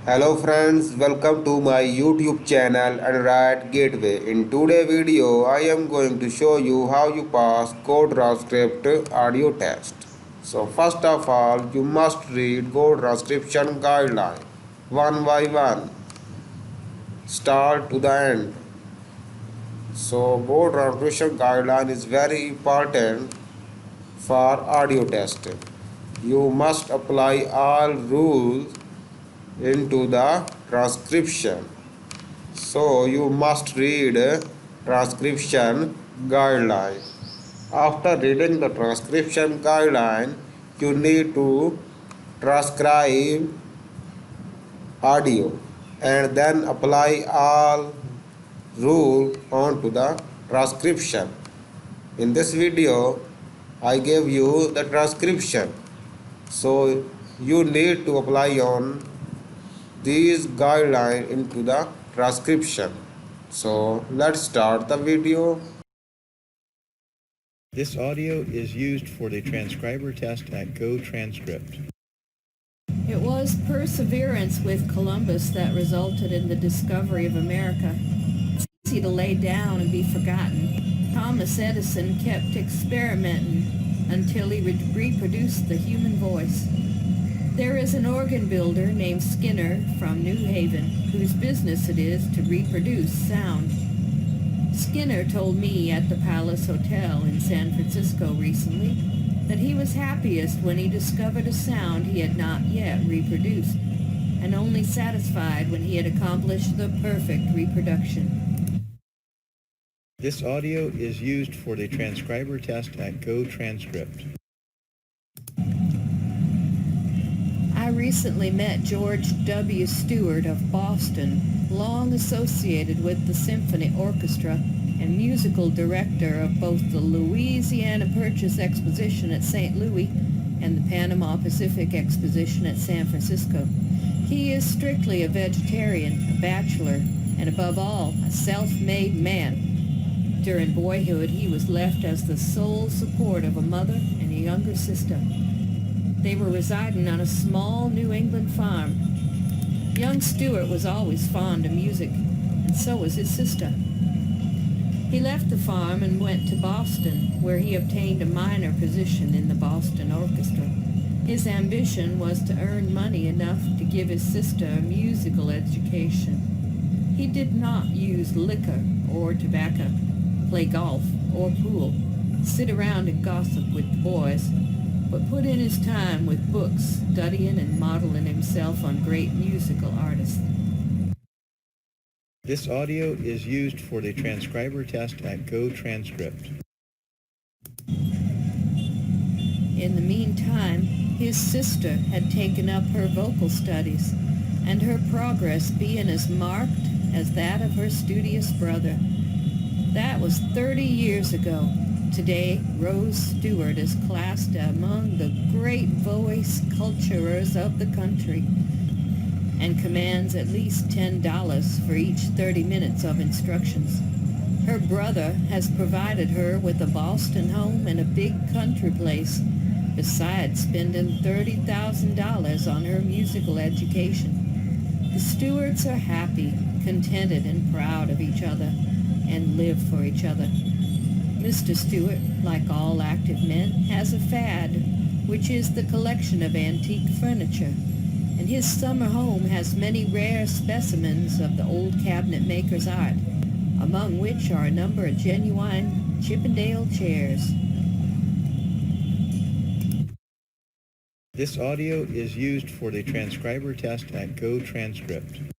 Hello friends, welcome to my YouTube channel Android Gateway. In today's video, I am going to show you how you pass GoTranscript audio test. So first of all, you must read GoTranscription guideline one by one, start to the end. So GoTranscription guideline is very important for audio testing. You must apply all rules into the transcription. So you must read transcription guideline. After reading the transcription guideline, you need to transcribe audio and then apply all rule onto the transcription. In this video, I gave you the transcription. So you need to apply on these guidelines into the transcription. So let's start the video. This audio is used for the transcriber test at GoTranscript. It was perseverance with Columbus that resulted in the discovery of America. It's easy to lay down and be forgotten. Thomas Edison kept experimenting until he reproduced the human voice. There is an organ builder named Skinner from New Haven whose business it is to reproduce sound. Skinner told me at the Palace Hotel in San Francisco recently that he was happiest when he discovered a sound he had not yet reproduced, and only satisfied when he had accomplished the perfect reproduction. This audio is used for the transcriber test at GoTranscript. I recently met George W. Stewart of Boston, long associated with the Symphony Orchestra and musical director of both the Louisiana Purchase Exposition at St. Louis and the Panama Pacific Exposition at San Francisco. He is strictly a vegetarian, a bachelor, and above all, a self-made man. During boyhood, he was left as the sole support of a mother and a younger sister. They were residing on a small New England farm. Young Stewart was always fond of music, and so was his sister. He left the farm and went to Boston, where he obtained a minor position in the Boston Orchestra. His ambition was to earn money enough to give his sister a musical education. He did not use liquor or tobacco, play golf or pool, sit around and gossip with the boys, but put in his time with books, studying and modeling himself on great musical artists. This audio is used for the transcriber test at GoTranscript. In the meantime, his sister had taken up her vocal studies, and her progress being as marked as that of her studious brother. That was 30 years ago. Today, Rose Stewart is classed among the great voice culturers of the country and commands at least $10 for each 30 minutes of instructions. Her brother has provided her with a Boston home and a big country place, besides spending $30,000 on her musical education. The Stewarts are happy, contented, and proud of each other, and live for each other. Mr. Stewart, like all active men, has a fad, which is the collection of antique furniture, and his summer home has many rare specimens of the old cabinet maker's art, among which are a number of genuine Chippendale chairs. This audio is used for the transcriber test at GoTranscript.